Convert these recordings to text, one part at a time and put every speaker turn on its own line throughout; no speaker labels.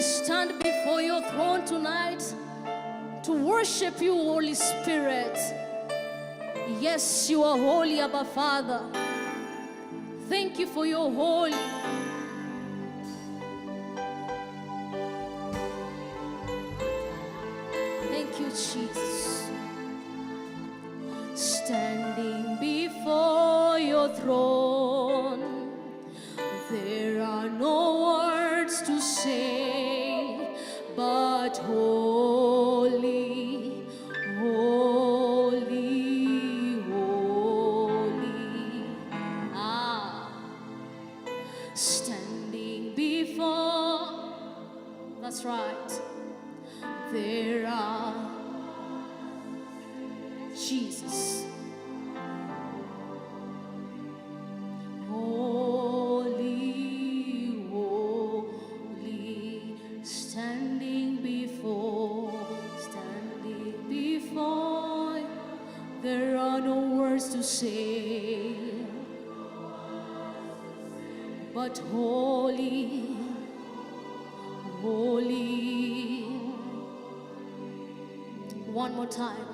stand before your throne tonight to worship you, Holy Spirit. Yes, you are holy, Abba Father. Thank you for your holy. Thank you, Jesus. Standing before your throne, there are no words to say, but holy, holy, holy. Standing before, that's right, there are, Jesus. Holy, holy, standing before, there are no words to say, but holy, holy. One more time.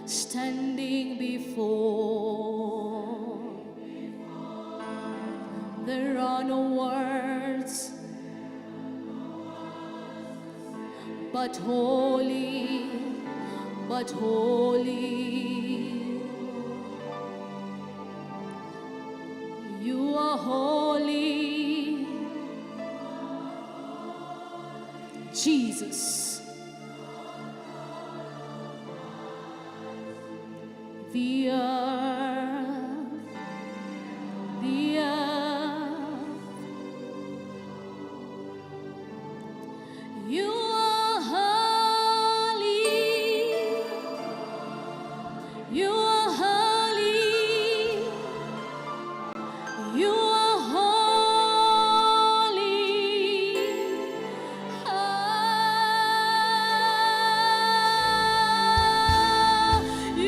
Standing before, there are no words, but holy, but holy. You are holy, Jesus. The earth, the earth, you are holy, you are holy, you are holy, you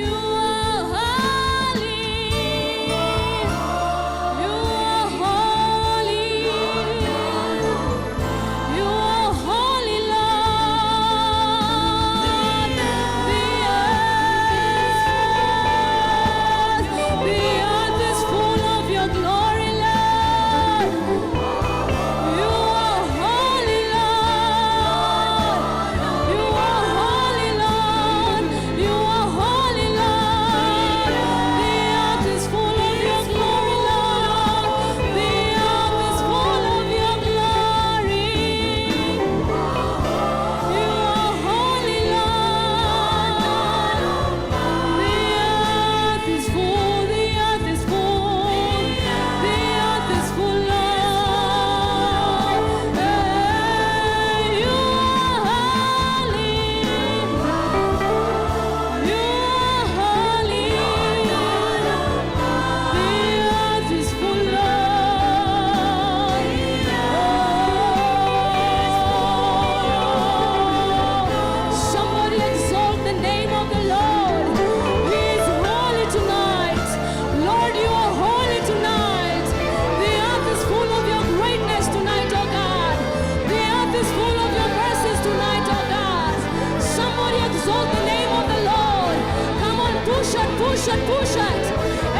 push it, push it.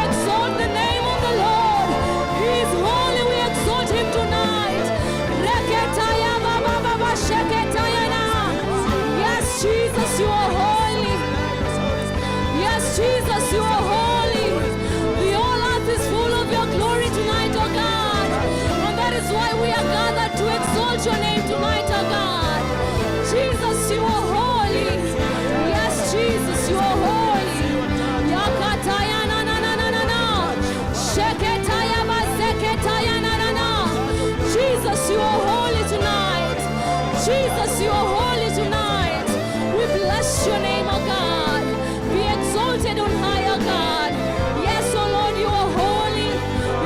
Exalt the name of the Lord. He is holy, we exalt him tonight. Reketaya baba baba sheketaya na. Yes, Jesus, you are holy. Yes, Jesus, you are holy. The whole earth is full of your glory tonight, oh God. And that is why we are gathered to exalt your name tonight, oh God. Jesus, you are holy. Yes, Jesus, you are holy. Yakataya na na na na na na. Sheketaya ba seketaya na na na. Jesus, you are holy tonight. Jesus, you are holy tonight. We bless your name, oh God. Be exalted on high, oh God. Yes, oh Lord, you are holy.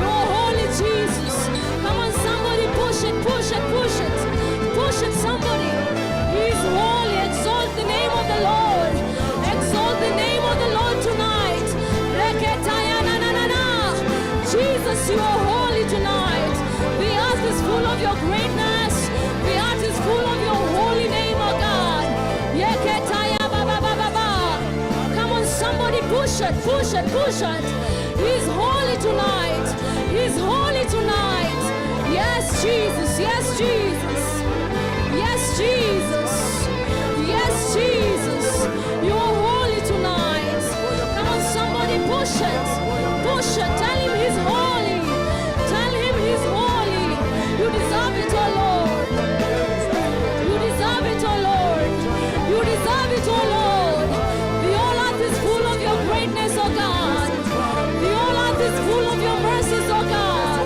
You are holy, Jesus. Come on, somebody push it, push it, push it. it, push it, push it. He's holy tonight. He's holy tonight. Yes, Jesus. Yes, Jesus. Yes, Jesus. Yes, Jesus. You're holy tonight. Come on, somebody push it. Push it. Tell him he's holy. Tell him he's holy. You deserve it, oh Lord. You deserve it, oh Lord. You deserve it, oh Lord. The whole earth is full of your greatness, oh God. The whole earth is full of your mercies, oh God.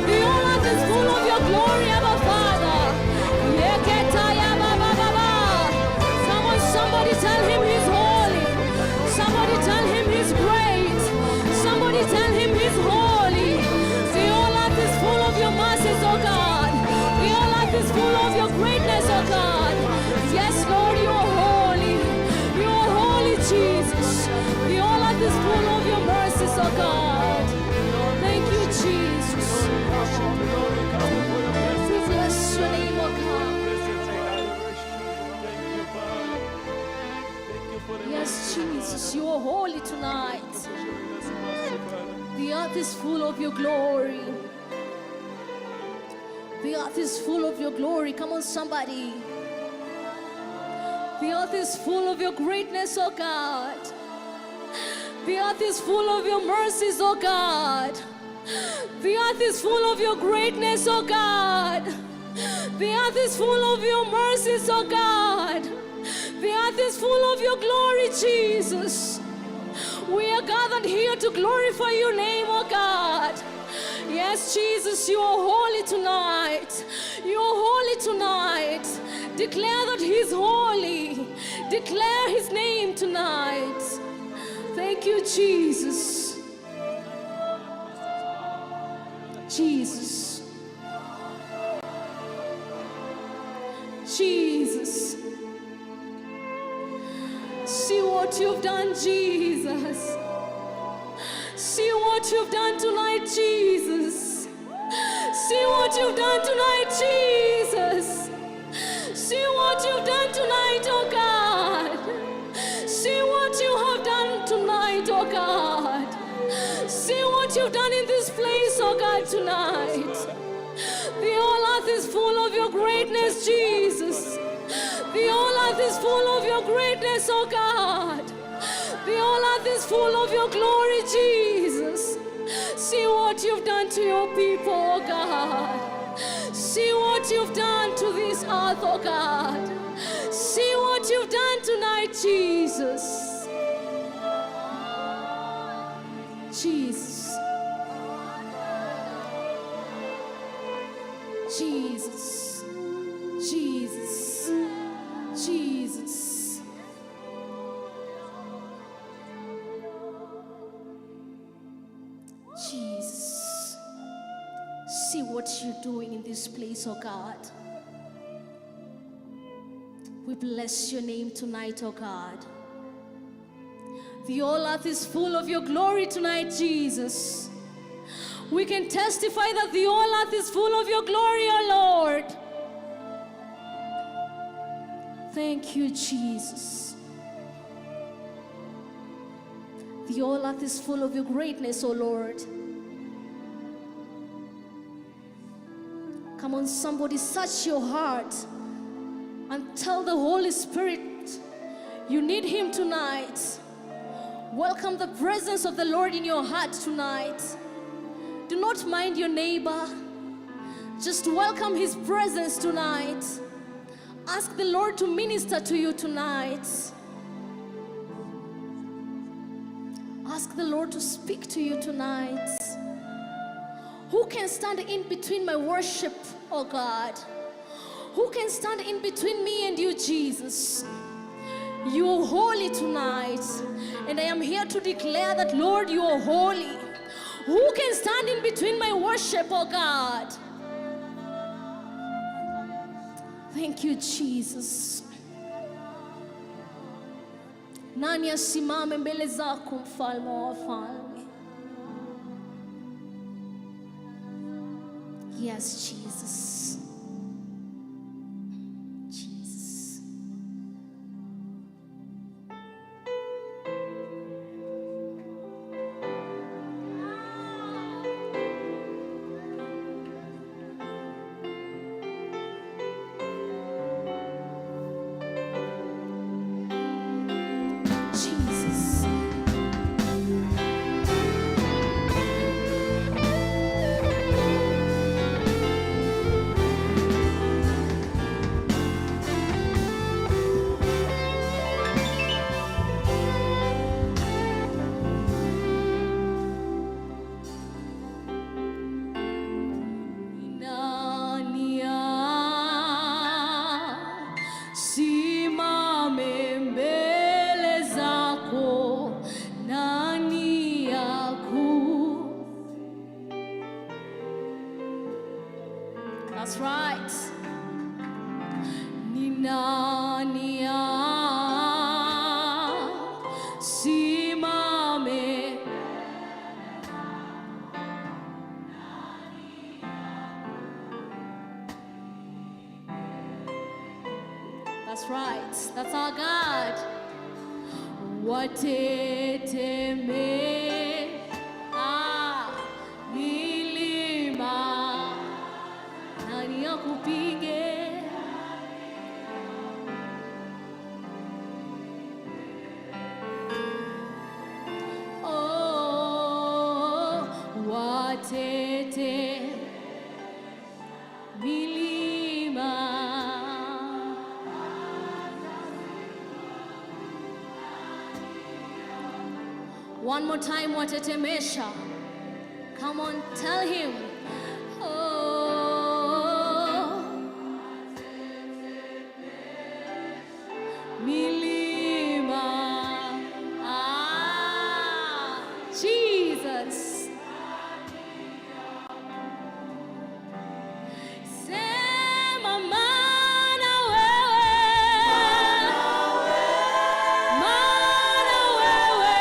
The whole earth is full of your glory, Abba Father. Come on, somebody tell him he's holy. Somebody tell him he's great. Somebody tell him he's holy. The whole earth is full of your mercies, oh God. The whole earth is full of your greatness, oh God. Yes, Lord, you are holy. You are holy, Jesus. The whole earth is full of your mercies, oh God. Thank you, Jesus. We bless your name, oh God. Yes, Jesus, you are holy tonight. The earth is full of your glory. The earth is full of your glory. Come on, somebody. The earth is full of your greatness, oh God. The earth is full of your mercies, oh God. The earth is full of your greatness, oh God. The earth is full of your mercies, oh God. The earth is full of your glory, Jesus. We are gathered here to glorify your name, oh God. Yes, Jesus, you are holy tonight. You are holy tonight. Declare that he's holy. Declare his name tonight. Thank you, Jesus. Jesus. Jesus. See what you've done, Jesus. See what you've done tonight, Jesus. See what you've done tonight, Jesus. See what you've done tonight, oh God. See what you have done tonight, oh God. See what you've done in this place, oh God, tonight. The whole earth is full of your greatness, Jesus. The whole earth is full of your greatness, oh God. The whole earth is full of your glory, Jesus. See what you've done to your people, oh God. See what you've done to this earth, oh God. See what you've done tonight, Jesus. Jesus. Jesus. Jesus. Jesus. Jesus. See what you're doing in this place, oh God. We bless your name tonight, oh God. The whole earth is full of your glory tonight, Jesus. We can testify that the whole earth is full of your glory, oh Lord. Thank you, Jesus. The whole earth is full of your greatness, oh Lord. Come on, somebody, search your heart and tell the Holy Spirit you need him tonight. Welcome the presence of the Lord in your heart tonight. Do not mind your neighbor. Just welcome his presence tonight. Ask the Lord to minister to you tonight. Ask the Lord to speak to you tonight. Who can stand in between my worship, oh God? Who can stand in between me and you, Jesus? You are holy tonight, and I am here to declare that, Lord, you are holy. Who can stand in between my worship, oh God? Thank you, Jesus. Nani asimame mbele zako, mfalme wa wafalme? Yes, Jesus. Jesus. nani asimame? That's right. That's our God. Wateteme milima, nani akupinge? Oh, watete milima. One more time, watetemesha. Come on, tell him. Oh, milima. Jesus. Sema maana wewe. Maana wewe.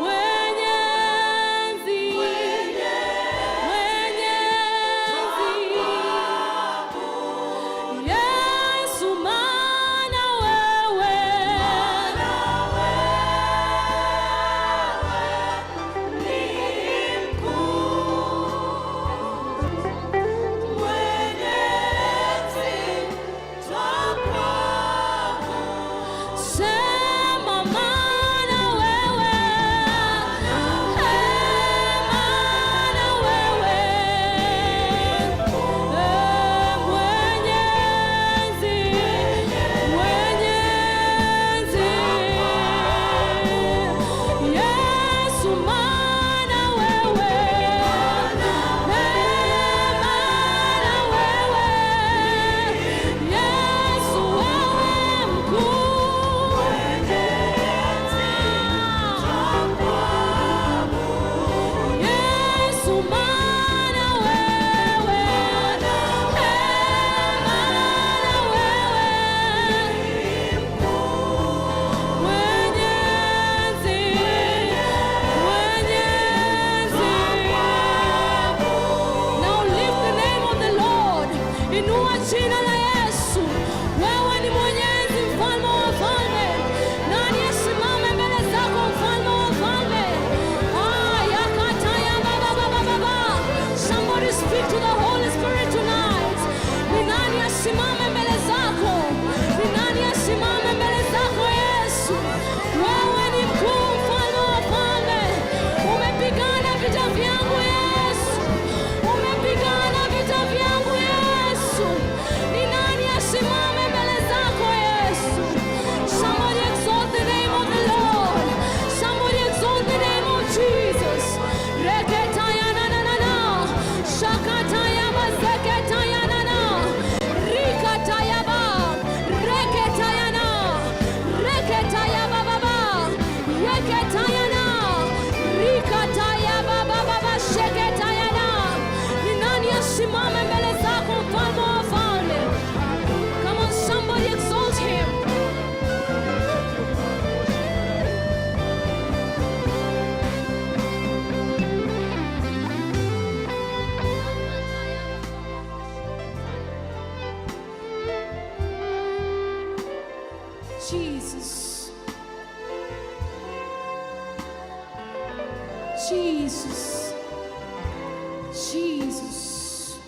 Mwenye enzi. Yesu, maana wewe. Sema maana wewe. Maana wewe. Mwenye enzi. Yesu, maana wewe. Maana wewe. Yesu, wewe mkuu. Yesu, maana wewe. Maana wewe. Mwenye enzi. Now lift the name of the Lord. Inua jina la Yesu. Wewe ni mwenyezi, mfalme wa wafalme. Nani asimame mbele zako, mfalme wa wafalme? Yakataya baba baba baba. Somebody speak to the Holy Spirit tonight. Ni nani asimame mbele zako? Ni nani asimame mbele zako Yesu? Wewe ni mkuu, mfalme wa wafalme. Umepigana vita vyangu Yesu. Umepigana vita vyangu Yesu. Ni nani asimame mbele zako Yesu? Somebody exalt the name of the Lord. Somebody exalt the name of Jesus. Reketaya na na na na. Shakataya ba seketaya na na. Rikataya ba. Reketaya na. Reketaya ba ba ba. Yeketaya na. Rikataya ba ba ba ba. Sheketaya na. Ni nani asimame mbele zako, mfalme wa wafalme? Come on, somebody exalt him. Jesus. Jesus. Jesus.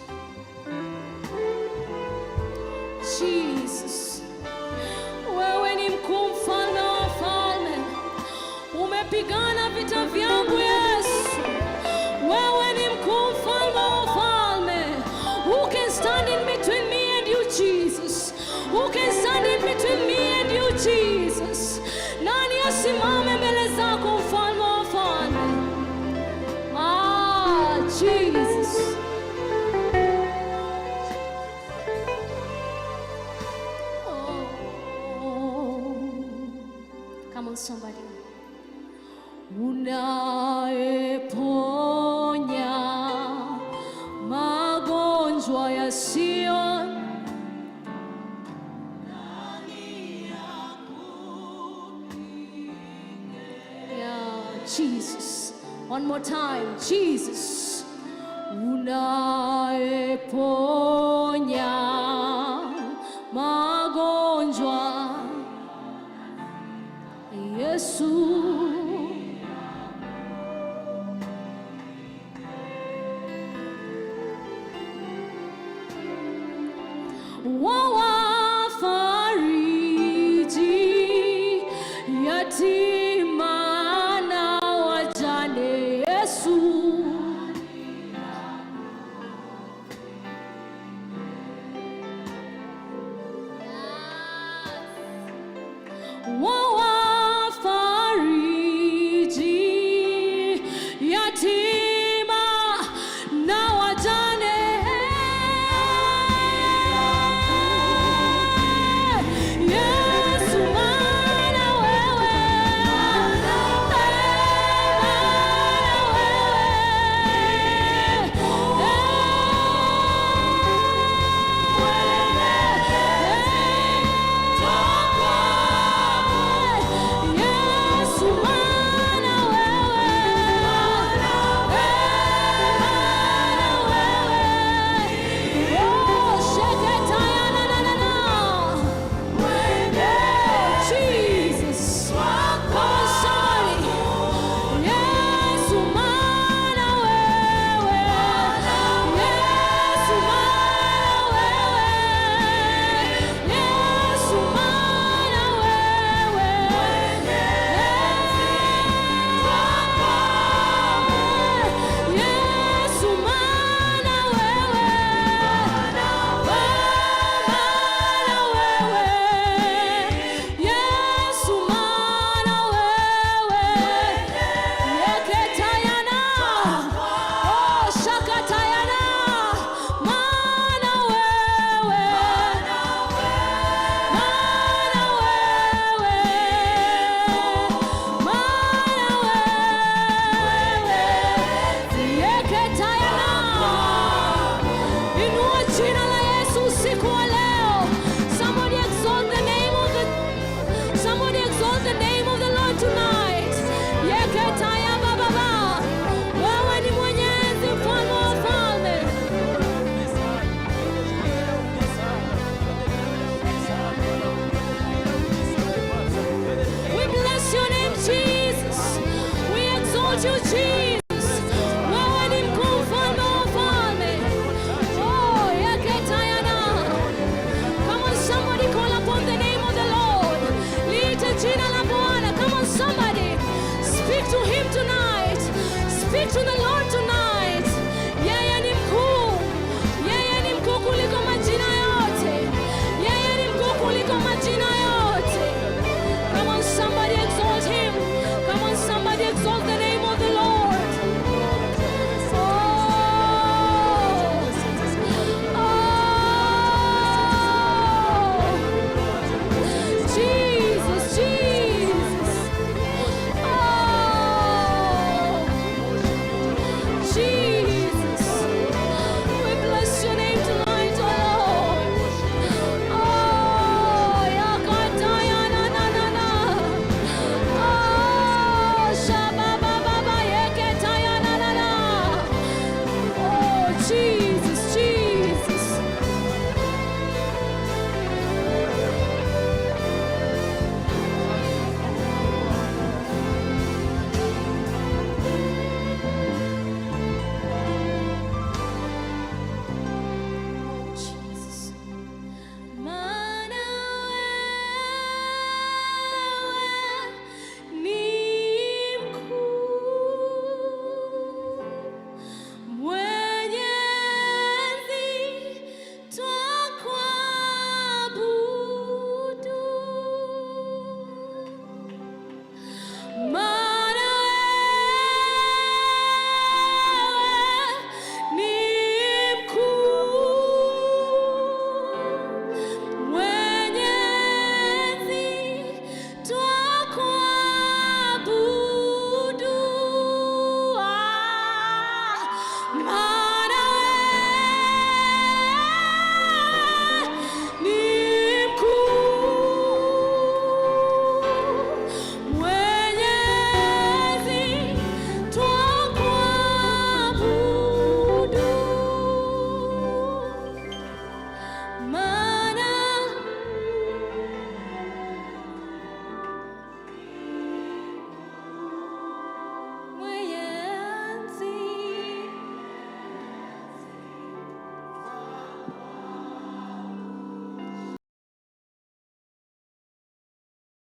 Jesus. Wewe ni mkuu, mfalme wa wafalme. Umepigana vita vyangu Yesu. Wewe ni mkuu, mfalme wa wafalme. Who can stand in between me and you, Jesus? Who can stand in between me and you, Jesus? Nani asimame mbele zako, mfalme wa wafalme? Jesus. Come on, somebody. Unaeponya magonjwa ya Sion. Yeah, Jesus. One more time. Jesus. Unayeponya magonjwa. Yesu. One